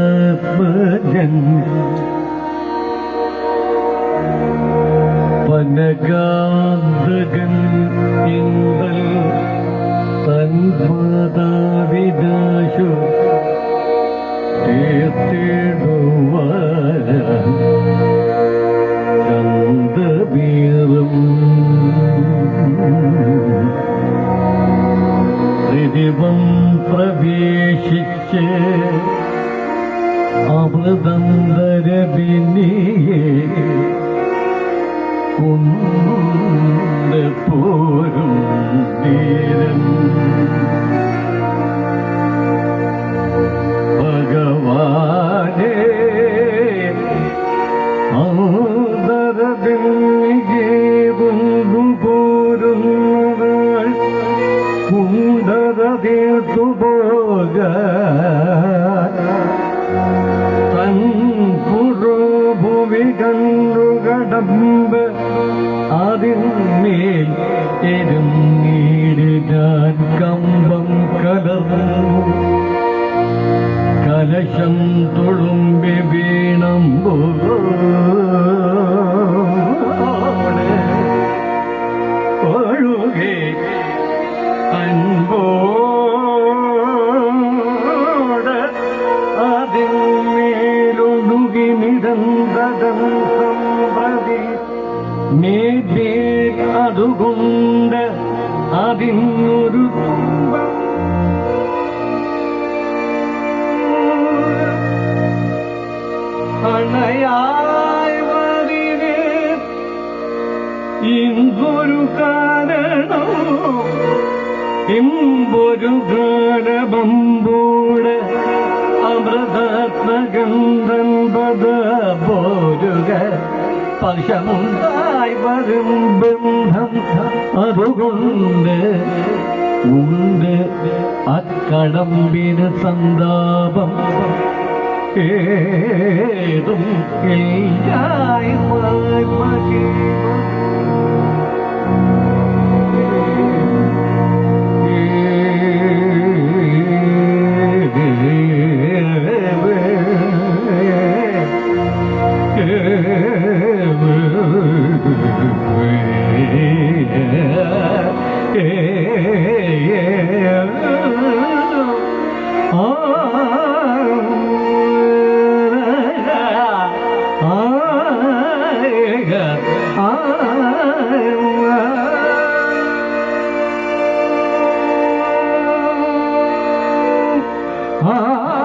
വിരതാത്മജൻ പനകാന്തകൻ ഇന്തൽ തന്മാതാവിനാശു തീർത്തിടുവാൻ ചന്തബീറും ഋതിവം പ്രവേശിച്ച് അമൃതന്തരവിനിയെ പോരും ധീരൻ ഭഗവാനേ അമൃതരവിനിയെ പോരുന്നവൾ കുണ്ടരതീർത്തുപോക തൻ പുരോഭുവി കണ്ടുകടമ്പ് അതിന്മേൽ എരുന്നീടിനാൻ കമ്പം കലർന്നു കലശം തുളുമ്പി വീണമ്പോ ഒഴുകെ അൻപോട് അതിന്മേലൊഴുകി നിരന്തരം സമ്പ്രതി മേബേ അതുകൊണ്ട് അതിനൊരു തുമ്പം അണയായി വരിനെ ഇമ്പൊരു കാരണോ ഇമ്പൊരു ഗാനബമ്പൂട് അമൃതാത്മഗന്ധൻ പദ പോരുക സ്പർശമുണ്ടായി വരും ബന്ധം അതുകൊണ്ട് ഉണ്ട് അക്കടമ്പിന് സന്താപം ഏതും ഇല്ലായ്മ